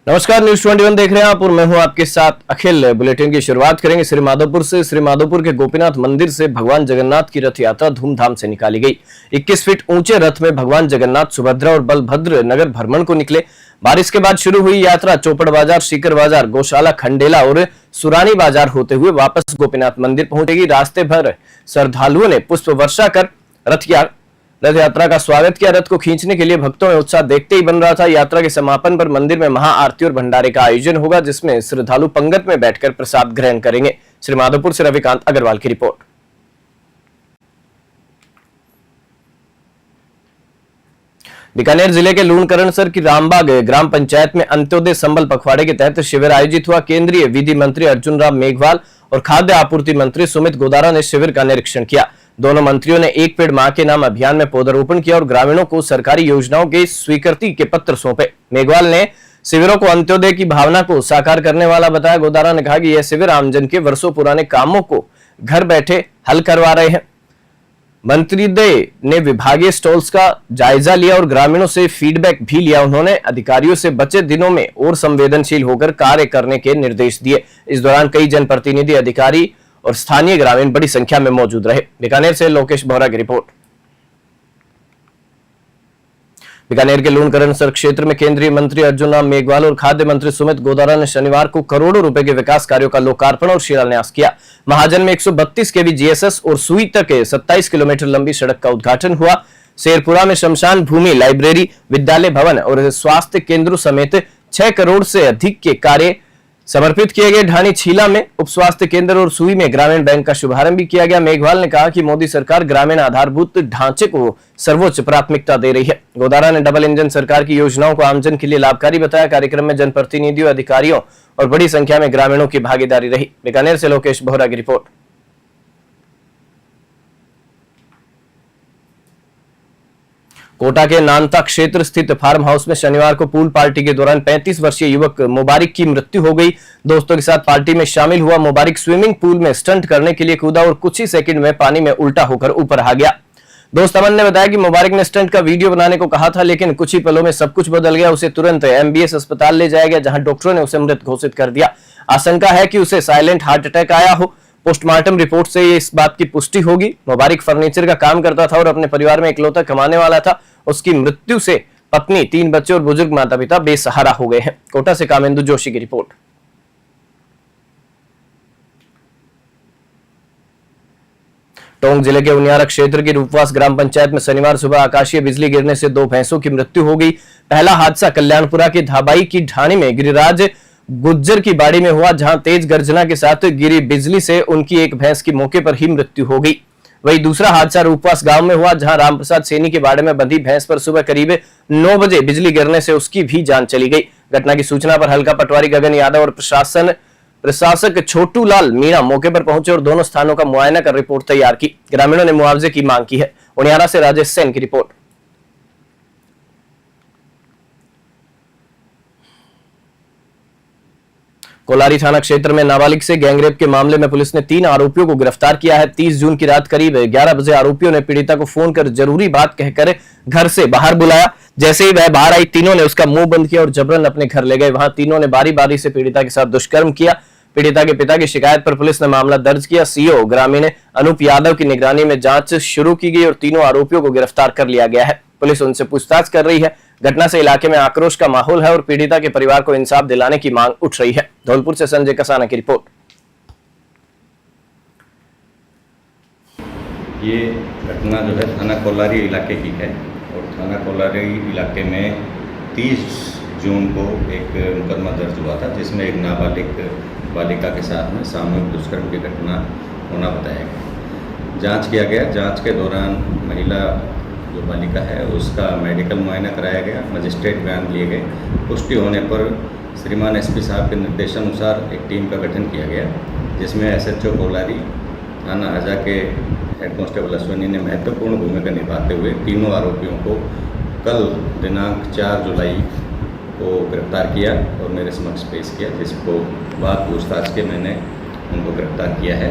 नमस्कार, न्यूज 21 देख रहे हैं आप और मैं हूं आपके साथ अखिल। बुलेटिन की शुरुआत करेंगे श्री माधोपुर से। श्री माधोपुर के गोपीनाथ मंदिर से भगवान जगन्नाथ की रथ यात्रा धूमधाम से निकाली गई। 21 फीट ऊंचे रथ में भगवान जगन्नाथ, सुभद्रा और बलभद्र नगर भ्रमण को निकले। बारिश के बाद शुरू हुई यात्रा चौपड़ बाजार, सीकर बाजार, गौशाला, खंडेला और सुरानी बाजार होते हुए वापस गोपीनाथ मंदिर पहुंचेगी। रास्ते भर श्रद्धालुओं ने पुष्प वर्षा कर रथ यात्रा का स्वागत किया। रथ को खींचने के लिए भक्तों में उत्साह देखते ही बन रहा था। यात्रा के समापन पर मंदिर में महाआरती और भंडारे का आयोजन होगा, जिसमें श्रद्धालु पंगत में बैठकर प्रसाद ग्रहण करेंगे। श्री माधोपुर से रविकांत अग्रवाल की रिपोर्ट। बीकानेर जिले के लूणकरणसर की रामबाग ग्राम पंचायत में अंत्योदय संबल पखवाड़े के तहत शिविर आयोजित हुआ। केंद्रीय विधि मंत्री अर्जुन राम मेघवाल और खाद्य आपूर्ति मंत्री सुमित गोदारा ने शिविर का निरीक्षण किया। दोनों मंत्रियों ने एक पेड़ मां के नाम अभियान में पौधारोपण किया और ग्रामीणों को सरकारी योजनाओं के स्वीकृति के पत्र सौंपे। मेघवाल ने शिविरों को अंत्योदय की भावना को साकार करने वाला बताया। गोदारा ने कहा कि यह शिविर आमजन के वर्षों पुराने कामों को घर बैठे हल करवा रहे हैं। मंत्रिदय ने विभागीय स्टॉल्स का जायजा लिया और ग्रामीणों से फीडबैक भी लिया। उन्होंने अधिकारियों से बचे दिनों में और संवेदनशील होकर कार्य करने के निर्देश दिए। इस दौरान कई जनप्रतिनिधि, अधिकारी और स्थानीय ग्रामीण बड़ी संख्या में मौजूद रहे। बीकानेर से लोकेश बोहरा की रिपोर्ट। बीकानेर के लूणकरणसर क्षेत्र में केंद्रीय मंत्री अर्जुन राम मेघवाल और खाद्य मंत्री सुमित गोदारा ने शनिवार को करोड़ों रुपए के विकास कार्यों का लोकार्पण और शिलान्यास किया। महाजन में 132 केवी जीएसएस और सुई तक 27 किलोमीटर लंबी सड़क का उद्घाटन हुआ। शेरपुरा में शमशान भूमि, लाइब्रेरी, विद्यालय भवन और स्वास्थ्य केंद्रों समेत 6 करोड़ से अधिक के कार्य समर्पित किए गए। ढाणी छीला में उप स्वास्थ्य केंद्र और सुई में ग्रामीण बैंक का शुभारंभ भी किया गया। मेघवाल ने कहा कि मोदी सरकार ग्रामीण आधारभूत ढांचे को सर्वोच्च प्राथमिकता दे रही है। गोदारा ने डबल इंजन सरकार की योजनाओं को आमजन के लिए लाभकारी बताया। कार्यक्रम में जनप्रतिनिधियों, अधिकारियों और बड़ी संख्या में ग्रामीणों की भागीदारी रही। बीकानेर से लोकेश बोहरा की रिपोर्ट। कोटा के नानता क्षेत्र स्थित फार्म हाउस में शनिवार को पूल पार्टी के दौरान 35 वर्षीय युवक मुबारिक की मृत्यु हो गई। दोस्तों के साथ पार्टी में शामिल हुआ मुबारिक स्विमिंग पूल में स्टंट करने के लिए कूदा और कुछ ही सेकंड में पानी में उल्टा होकर ऊपर आ गया। दोस्त अमन ने बताया कि मुबारिक ने स्टंट का वीडियो बनाने को कहा था, लेकिन कुछ ही पलों में सब कुछ बदल गया। उसे तुरंत एमबीएस अस्पताल ले जाया गया, जहां डॉक्टरों ने उसे मृत घोषित कर दिया। आशंका है कि उसे साइलेंट हार्ट अटैक आया हो। पोस्टमार्टम रिपोर्ट से इस बात की पुष्टि होगी। मुबारिक फर्नीचर का काम करता था और अपने परिवार में इकलौता कमाने वाला था। उसकी मृत्यु से पत्नी, 3 बच्चे और बुजुर्ग माता पिता बेसहारा हो गए हैं। कोटा से कामेंदु जोशी की रिपोर्ट। टोंक जिले के उनियारा क्षेत्र की रूपवास ग्राम पंचायत में शनिवार सुबह आकाशीय बिजली गिरने से 2 भैंसों की मृत्यु हो गई। पहला हादसा कल्याणपुरा के धाबाई की ढाणी में गिरिराज गुज्जर की बाड़ी में हुआ, जहां तेज गर्जना के साथ गिरी बिजली से उनकी एक भैंस की मौके पर ही मृत्यु हो गई। वही दूसरा हादसा रूपवास गांव में हुआ, जहां रामप्रसाद सैनी के बाड़े में बंधी भैंस पर सुबह करीब 9 बजे बिजली गिरने से उसकी भी जान चली गई। घटना की सूचना पर हल्का पटवारी गगन यादव और प्रशासक छोटू लाल मीणा मौके पर पहुंचे और दोनों स्थानों का मुआयना कर रिपोर्ट तैयार की। ग्रामीणों ने मुआवजे की मांग की है। उनियारा से राजेश सेन की रिपोर्ट। कोलारी थाना क्षेत्र में नाबालिग से गैंगरेप के मामले में पुलिस ने 3 आरोपियों को गिरफ्तार किया है। 30 जून की रात करीब 11 बजे आरोपियों ने पीड़िता को फोन कर जरूरी बात कहकर घर से बाहर बुलाया। जैसे ही वह बाहर आई, तीनों ने उसका मुंह बंद किया और जबरन अपने घर ले गए। वहां तीनों ने बारी बारी से पीड़िता के साथ दुष्कर्म किया। पीड़िता के पिता की शिकायत पर पुलिस ने मामला दर्ज किया। सीओ ग्रामीण अनूप यादव की निगरानी में जांच शुरू की गई और तीनों आरोपियों को गिरफ्तार कर लिया गया है। पुलिस उनसे पूछताछ कर रही है। घटना से इलाके में आक्रोश का माहौल है और पीड़िता के परिवार को इंसाफ दिलाने की मांग उठ रही है। धौलपुर से संजय कसाना की रिपोर्ट। ये घटना जो है थाना कोलारी इलाके की है और थाना कोलारी इलाके में 30 जून को एक मुकदमा दर्ज हुआ था, जिसमें एक नाबालिग बालिका के साथ में सामूहिक दुष्कर्म की घटना होना बताया गया। जांच किया गया। जांच के दौरान महिला जो बालिका है उसका मेडिकल मुआयना कराया गया। मजिस्ट्रेट बयान लिए गए। पुष्टि होने पर श्रीमान एसपी साहब के निर्देशानुसार एक टीम का गठन किया गया, जिसमें एसएचओ कोलारी, थाना हजा के हेड कांस्टेबल अश्विनी ने महत्वपूर्ण भूमिका निभाते हुए तीनों आरोपियों को कल दिनांक 4 जुलाई को गिरफ्तार किया और मेरे समक्ष पेश किया, जिसको बाद पूछताछ के मैंने उनको गिरफ्तार किया है।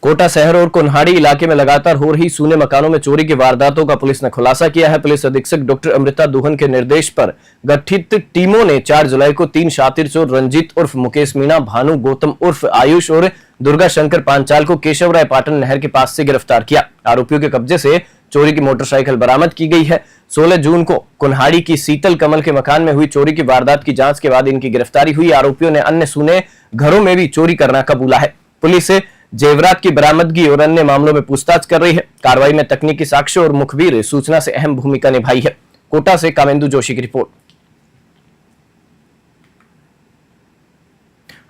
कोटा शहर और कोन्हाड़ी इलाके में लगातार हो रही सूने मकानों में चोरी की वारदातों का पुलिस ने खुलासा किया है। पुलिस अधीक्षक डॉक्टर अमृता दुहन के निर्देश पर गठित टीमों ने 4 जुलाई को 3 शातिर चोर रंजीत उर्फ मुकेश मीणा, भानु गौतम उर्फ आयुष और दुर्गा शंकर पांचाल को केशवराय पाटन नहर के पास से गिरफ्तार किया। आरोपियों के कब्जे से चोरी की मोटरसाइकिल बरामद की गई है। 16 जून को कोन्हाड़ी की शीतल कमल के मकान में हुई चोरी की वारदात की जांच के बाद इनकी गिरफ्तारी हुई। आरोपियों ने अन्य सूने घरों में भी चोरी करना कबूला है। पुलिस जेवरात की बरामदगी और अन्य मामलों में पूछताछ कर रही है। कार्रवाई में तकनीकी साक्ष्य और मुखबिर सूचना से अहम भूमिका निभाई है। कोटा से कामेंदु जोशी की रिपोर्ट।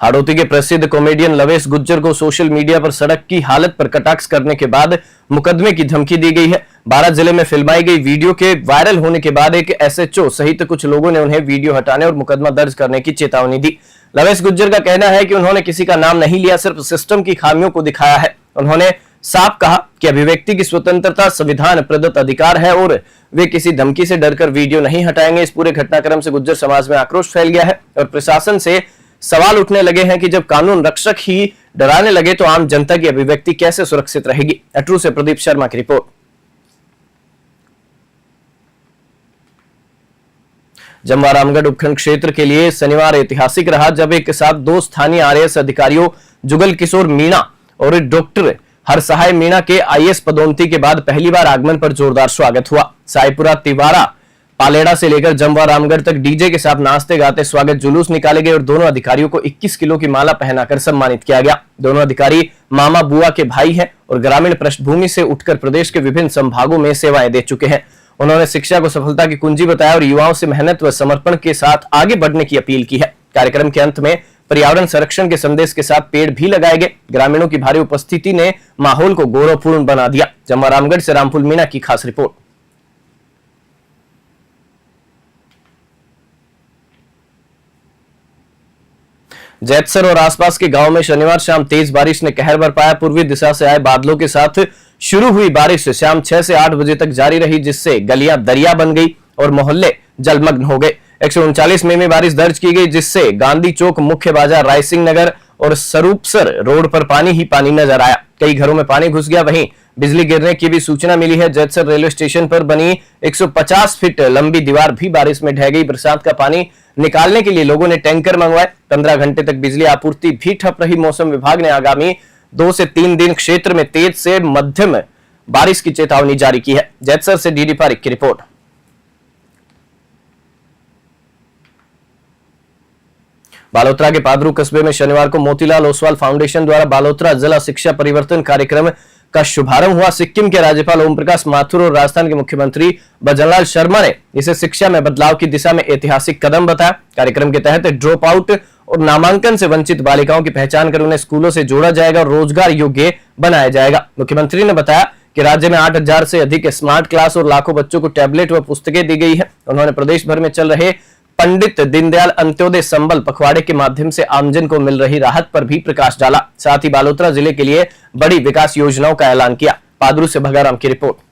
हाड़ौती के प्रसिद्ध कॉमेडियन लवेश गुज्जर को सोशल मीडिया पर सड़क की हालत पर कटाक्ष करने के बाद मुकदमे की धमकी दी गई है। 12 जिले में फिल्माई गई वीडियो के वायरल होने के बाद एक एसएचओ सहित कुछ लोगों ने उन्हें वीडियो हटाने और मुकदमा दर्ज करने की चेतावनी दी। लवेश गुज्जर का कहना है कि उन्होंने किसी का नाम नहीं लिया, सिर्फ सिस्टम की खामियों को दिखाया है। उन्होंने साफ कहा कि अभिव्यक्ति की स्वतंत्रता संविधान प्रदत्त अधिकार है और वे किसी धमकी से डरकर वीडियो नहीं हटाएंगे। इस पूरे घटनाक्रम से गुज्जर समाज में आक्रोश फैल गया है और प्रशासन से सवाल उठने लगे हैं कि जब कानून रक्षक ही डराने लगे तो आम जनता की अभिव्यक्ति कैसे सुरक्षित रहेगी। अटरू से प्रदीप शर्मा की रिपोर्ट। जमवा रामगढ़ उपखंड क्षेत्र के लिए शनिवार ऐतिहासिक रहा, जब एक साथ 2 स्थानीय आरएएस अधिकारियों जुगल किशोर मीणा और डॉक्टर हरसहाय मीणा के आईएएस पदोन्नति के बाद पहली बार आगमन पर जोरदार स्वागत हुआ। साईपुरा तिवारा पालेड़ा से लेकर जमवा रामगढ़ तक डीजे के साथ नाचते गाते स्वागत जुलूस निकाले गए और दोनों अधिकारियों को 21 किलो की माला पहनाकर सम्मानित किया गया। दोनों अधिकारी मामा बुआ के भाई हैं और ग्रामीण पृष्ठभूमि से उठकर प्रदेश के विभिन्न संभागों में सेवाएं दे चुके हैं। उन्होंने शिक्षा को सफलता की कुंजी बताया और युवाओं से मेहनत व समर्पण के साथ आगे बढ़ने की अपील की है। कार्यक्रम के अंत में पर्यावरण संरक्षण के संदेश के साथ पेड़ भी लगाए गए। ग्रामीणों की भारी उपस्थिति ने माहौल को गौरवपूर्ण बना दिया। जमवा रामगढ़ से रामफुल मीणा की खास रिपोर्ट। जैतसर और आसपास के गांव में शनिवार शाम तेज बारिश ने कहर बरपाया। पूर्वी दिशा से आए बादलों के साथ शुरू हुई बारिश शाम 6 से 8 बजे तक जारी रही, जिससे गलियां दरिया बन गई और मोहल्ले जलमग्न हो गए। 139 मिमी बारिश दर्ज की गई, जिससे गांधी चौक, मुख्य बाजार, रायसिंह नगर और सरूपसर रोड पर पानी ही पानी नजर आया। कई घरों में पानी घुस गया। वहीं बिजली गिरने की भी सूचना मिली है। जैतसर रेलवे स्टेशन पर बनी 150 फीट लंबी दीवार भी बारिश में ढह गई। बरसात का पानी निकालने के लिए लोगों ने टैंकर मंगवाए। 15 घंटे तक बिजली आपूर्ति भी ठप रही। मौसम विभाग ने आगामी 2 से 3 दिन क्षेत्र में तेज से मध्यम बारिश की चेतावनी जारी की है। जैतसर से डीडी पारिक की रिपोर्ट। बालोतरा के पादरू कस्बे में शनिवार को मोतीलाल ओसवाल फाउंडेशन द्वारा बालोतरा जिला शिक्षा परिवर्तन कार्यक्रम का शुभारंभ हुआ। सिक्किम के राज्यपाल ओम प्रकाश माथुर और राजस्थान के मुख्यमंत्री भजनलाल शर्मा ने इसे शिक्षा में बदलाव की दिशा में ऐतिहासिक कदम बताया। कार्यक्रम के तहत ड्रॉप आउट और नामांकन से वंचित बालिकाओं की पहचान कर उन्हें स्कूलों से जोड़ा जाएगा और रोजगार योग्य बनाया जाएगा। मुख्यमंत्री ने बताया कि राज्य में 8000 से अधिक स्मार्ट क्लास और लाखों बच्चों को टैबलेट व पुस्तकें दी गई है। उन्होंने प्रदेश भर में चल रहे पंडित दीनदयाल अंत्योदय संबल पखवाड़े के माध्यम से आमजन को मिल रही राहत पर भी प्रकाश डाला। साथ ही बालोतरा जिले के लिए बड़ी विकास योजनाओं का ऐलान किया। पादरू से भगाराम की रिपोर्ट।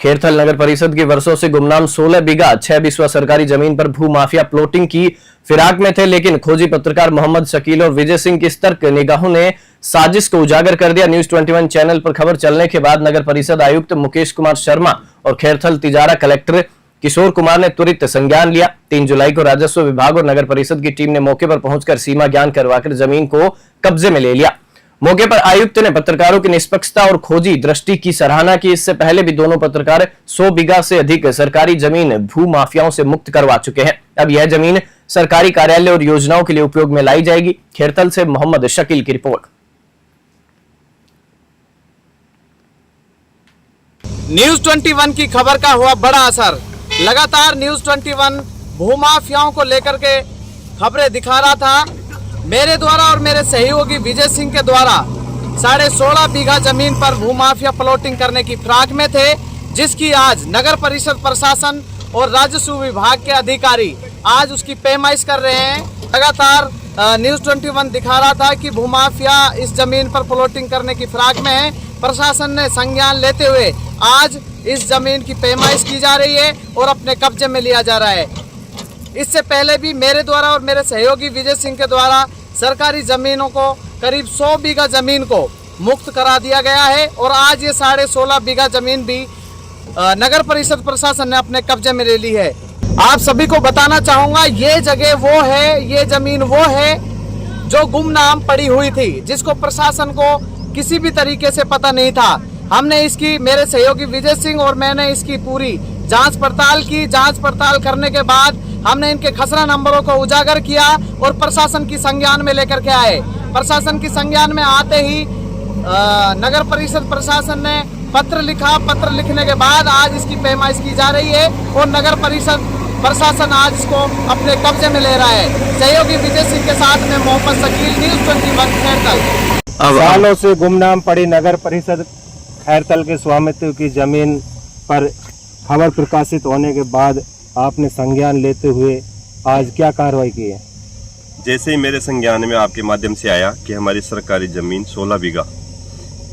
खेरथल नगर परिषद की वर्षों से गुमनाम 16 बीघा 6 बिस्वा सरकारी जमीन पर भू माफिया प्लॉटिंग की फिराक में थे, लेकिन खोजी पत्रकार मोहम्मद शकील और विजय सिंह की सतर्क निगाहों ने साजिश को उजागर कर दिया। न्यूज 21 चैनल पर खबर चलने के बाद नगर परिषद आयुक्त मुकेश कुमार शर्मा और खेरथल तिजारा कलेक्टर किशोर कुमार ने त्वरित संज्ञान लिया। 3 जुलाई को राजस्व विभाग और नगर परिषद की टीम ने मौके पर पहुंचकर सीमा ज्ञान करवाकर जमीन को कब्जे में ले लिया। मौके पर आयुक्त ने पत्रकारों की निष्पक्षता और खोजी दृष्टि की सराहना की। इससे पहले भी दोनों पत्रकार 100 बीघा से अधिक सरकारी जमीन भू माफियाओं से मुक्त करवा चुके हैं। अब यह जमीन सरकारी कार्यालय और योजनाओं के लिए उपयोग में लाई जाएगी। खेरथल से मोहम्मद शकील की रिपोर्ट। न्यूज 21 की खबर का हुआ बड़ा असर। लगातार न्यूज 21 भूमाफियाओं को लेकर के खबरें दिखा रहा था। मेरे द्वारा और मेरे सहयोगी विजय सिंह के द्वारा 16.5 बीघा जमीन पर भूमाफिया प्लॉटिंग करने की फिराक में थे, जिसकी आज नगर परिषद प्रशासन और राजस्व विभाग के अधिकारी आज उसकी पैमाइश कर रहे हैं। लगातार न्यूज 21 दिखा रहा था कि भूमाफिया इस जमीन पर प्लॉटिंग करने की फिराक में है। प्रशासन ने संज्ञान लेते हुए आज इस जमीन की पैमाइश की जा रही है और अपने कब्जे में लिया जा रहा है। इससे पहले भी मेरे द्वारा और मेरे सहयोगी विजय सिंह के द्वारा सरकारी जमीनों को करीब 100 बीघा जमीन को मुक्त करा दिया गया है और आज ये 16.5 बीघा जमीन भी नगर परिषद प्रशासन ने अपने कब्जे में ले ली है। आप सभी को बताना चाहूँगा, ये जगह वो है, ये जमीन वो है जो गुमनाम पड़ी हुई थी, जिसको प्रशासन को किसी भी तरीके से पता नहीं था। हमने इसकी, मेरे सहयोगी विजय सिंह और मैंने इसकी पूरी जांच पड़ताल की। जांच पड़ताल करने के बाद हमने इनके खसरा नंबरों को उजागर किया और प्रशासन की संज्ञान में लेकर के आए। प्रशासन की संज्ञान में आते ही नगर परिषद प्रशासन ने पत्र लिखा। पत्र लिखने के बाद आज इसकी पैमाइश की जा रही है और नगर परिषद प्रशासन आज इसको अपने कब्जे में ले रहा है। सहयोगी विजय सिंह के साथ में मोहम्मद शकील, न्यूज़ 21 खैरतल। सालों से गुमनाम पड़ी नगर परिषद खैरतल के स्वामित्व की जमीन पर खबर प्रकाशित होने के बाद आपने संज्ञान लेते हुए आज क्या कार्रवाई की है? जैसे ही मेरे संज्ञान में आपके माध्यम से आया कि हमारी सरकारी ज़मीन 16 बीघा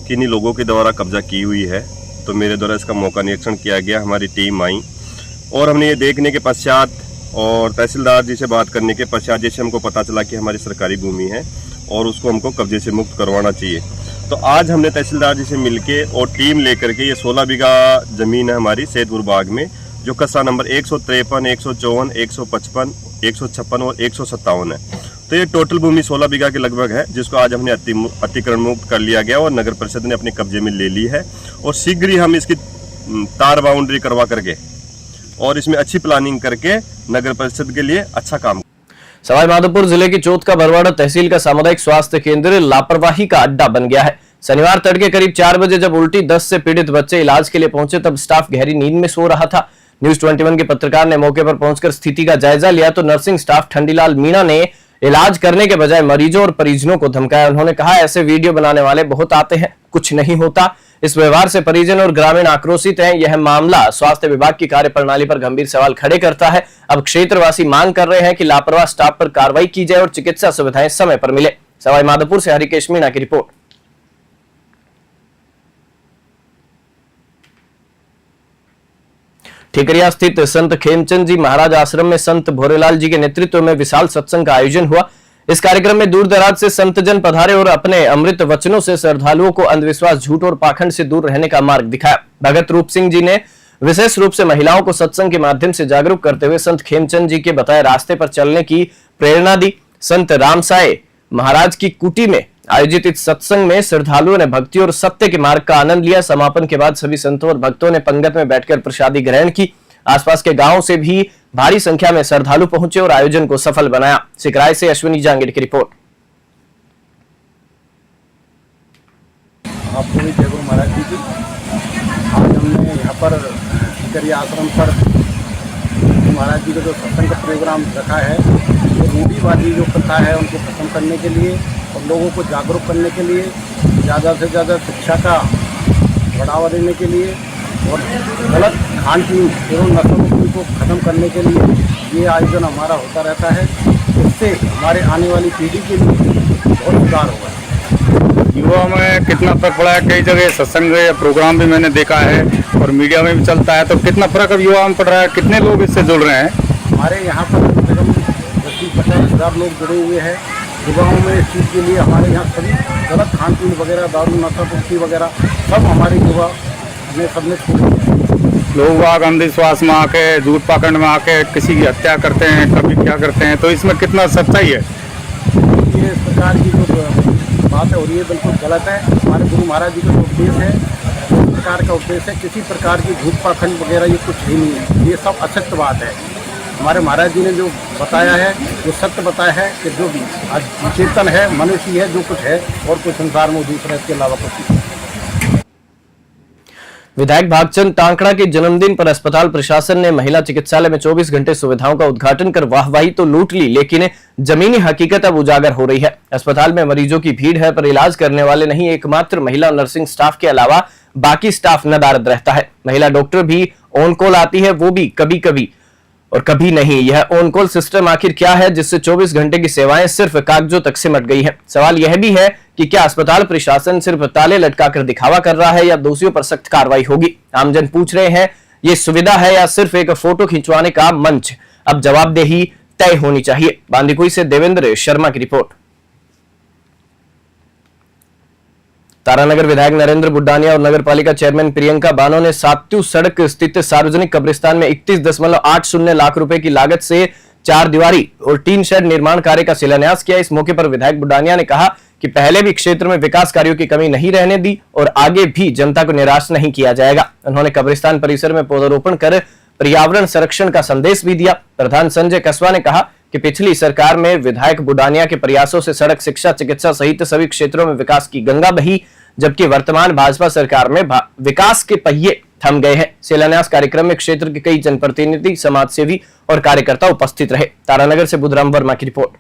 किन्हीं लोगों के द्वारा कब्जा की हुई है, तो मेरे द्वारा इसका मौका निरीक्षण किया गया। हमारी टीम आई और हमने ये देखने के पश्चात और तहसीलदार जी से बात करने के पश्चात जैसे हमको पता चला कि हमारी सरकारी भूमि है और उसको हमको कब्जे से मुक्त करवाना चाहिए, तो आज हमने तहसीलदार जी से मिलके और टीम लेकर के ये 16 बीघा ज़मीन है हमारी सैदपुर बाग में, जो कस्सा नंबर 153, 154, 155, 156 और 157 है। तो ये टोटल भूमि 16 बीघा के लगभग है, जिसको आज हमने अतिक्रमण मुक्त कर लिया गया और नगर परिषद ने अपने कब्जे में ले ली है। और शीघ्र ही हम इसकी तार बाउंड्री करवा करके और इसमें अच्छी प्लानिंग करके नगर परिषद के लिए अच्छा काम। सवाईमाधोपुर जिले की चौथ का बरवाड़ा तहसील का सामुदायिक स्वास्थ्य केंद्र लापरवाही का अड्डा बन गया है। शनिवार तड़के करीब 4 बजे जब उल्टी दस्त से पीड़ित बच्चे इलाज के लिए पहुंचे, तब स्टाफ गहरी नींद में सो रहा था। न्यूज़ 21 के पत्रकार ने मौके पर पहुंचकर स्थिति का जायजा लिया तो नर्सिंग स्टाफ ठंडीलाल मीणा ने इलाज करने के बजाय मरीजों और परिजनों को धमकाया। उन्होंने कहा, ऐसे वीडियो बनाने वाले बहुत आते हैं, कुछ नहीं होता। इस व्यवहार से परिजन और ग्रामीण आक्रोशित हैं। यह मामला स्वास्थ्य विभाग की कार्यप्रणाली पर गंभीर सवाल खड़े करता है। अब क्षेत्रवासी मांग कर रहे हैं कि लापरवाह स्टाफ पर कार्रवाई की जाए और चिकित्सा सुविधाएं समय पर मिले। सवाईमाधोपुर से हरिकेश मीणा की रिपोर्ट। ठिकरिया स्थित संत खेमचंद जी महाराज आश्रम में संत भोरेलाल जी के नेतृत्व में विशाल सत्संग का आयोजन हुआ। इस कार्यक्रम में दूर दराज से संतजन पधारे और अपने अमृत वचनों से श्रद्धालुओं को अंधविश्वास, झूठ और पाखंड से दूर रहने का मार्ग दिखाया। भगत रूप सिंह जी ने विशेष रूप से महिलाओं को सत्संग के माध्यम से जागरूक करते हुए संत खेमचंद जी के बताए रास्ते पर चलने की प्रेरणा दी। संत रामसाय महाराज की कुटी में आयोजित इस सत्संग में श्रद्धालुओं ने भक्ति और सत्य के मार्ग का आनंद लिया। समापन के बाद सभी संतों और भक्तों ने पंगत में बैठकर प्रसादी ग्रहण की। आसपास के गांवों से भी भारी संख्या में श्रद्धालु पहुंचे और आयोजन को सफल बनाया। सिकराय से अश्विनी जांगीर की रिपोर्ट। आपको भी जय गुरु महाराज जी की। आज हमने यहाँ पर ठिकरिया आश्रम पर महाराज जी का जो सत्संग का प्रोग्राम रखा है, वो रूढ़ीवादी जो प्रथा है उनको खत्म करने के लिए और लोगों को जागरूक करने के लिए, ज़्यादा से ज़्यादा शिक्षा का बढ़ावा देने के लिए और गलत खान पीन एवं नशों को खत्म करने के लिए ये आयोजन हमारा होता रहता है। इससे हमारे आने वाली पीढ़ी के लिए बहुत सुधार होगा। युवा में कितना फर्क पड़ा है, कई जगह सत्संग या प्रोग्राम भी मैंने देखा है और मीडिया में भी चलता है, तो कितना फर्क अब युवा में पड़ रहा है, कितने लोग इससे जुड़ रहे हैं? हमारे यहाँ पर करीब 50,000 लोग जुड़े हुए हैं। युवाओं में इस चीज़ के लिए हमारे यहाँ सभी गलत खान पीन वगैरह, दारू नशा पुष्टि वगैरह सब हमारे युवा ने सबने छोड़ दिया। लोग बाग अंधविश्वास में आके, झूठ पाखंड में आके किसी की हत्या करते हैं, कभी क्या करते हैं, तो इसमें कितना सच्चाई है? ये इस प्रकार की जो बात हो रही है बिल्कुल गलत है। हमारे गुरु महाराज जी का जो उपदेश है, इस प्रकार का उपदेश है, किसी प्रकार की झूठ पाखंड वगैरह ये कुछ ही नहीं है। ये सब असत्य बात है। हमारे महाराज जी ने जो बताया है, जो सत्य बताया है कि जो भी आज चेतन है, मनुष्य है, जो कुछ है और कुछ संसार में दूसरा इसके अलावा कुछ नहीं। विधायक भागचंद टांकड़ा के जन्मदिन पर अस्पताल प्रशासन ने महिला चिकित्सालय में 24 घंटे सुविधाओं का उद्घाटन कर वाहवाही तो लूट ली, लेकिन जमीनी हकीकत अब उजागर हो रही है। अस्पताल में मरीजों की भीड़ है पर इलाज करने वाले नहीं। एकमात्र महिला नर्सिंग स्टाफ के अलावा बाकी स्टाफ नदारद रहता है। महिला डॉक्टर भी ऑन कॉल आती है, वो भी कभी कभी और कभी नहीं। यह ऑन कॉल सिस्टम आखिर क्या है जिससे 24 घंटे की सेवाएं सिर्फ कागजों तक सिमट गई है? सवाल यह भी है कि क्या अस्पताल प्रशासन सिर्फ ताले लटकाकर दिखावा कर रहा है या दोषियों पर सख्त कार्रवाई होगी? आमजन पूछ रहे हैं, ये सुविधा है या सिर्फ एक फोटो खिंचवाने का मंच? अब जवाबदेही तय होनी चाहिए। बांदीकुई से देवेंद्र शर्मा की रिपोर्ट। तारानगर विधायक नरेंद्र बुड्डानिया और नगर पालिका चेयरमैन प्रियंका बानो ने साप्त्यू सड़क स्थित सार्वजनिक कब्रिस्तान में 31.80 लाख रुपए की लागत से 4 दीवारी और टीन शेड निर्माण कार्य का शिलान्यास किया। इस मौके पर विधायक बुड्डानिया ने कहा कि पहले भी क्षेत्र में विकास कार्यों की कमी नहीं रहने दी और आगे भी जनता को निराश नहीं किया जाएगा। उन्होंने कब्रिस्तान परिसर में पौधारोपण कर पर्यावरण संरक्षण का संदेश भी दिया। प्रधान संजय कसवा ने कहा कि पिछली सरकार में विधायक बुड्डानिया के प्रयासों से सड़क, शिक्षा, चिकित्सा सहित सभी क्षेत्रों में विकास की गंगा बही, जबकि वर्तमान भाजपा सरकार में विकास के पहिए थम गए हैं। शिलान्यास कार्यक्रम में क्षेत्र के कई जनप्रतिनिधि, समाजसेवी और कार्यकर्ता उपस्थित रहे। तारानगर से बुधराम वर्मा की रिपोर्ट।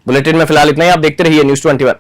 बुलेटिन में फिलहाल इतना ही। आप देखते रहिए News 21।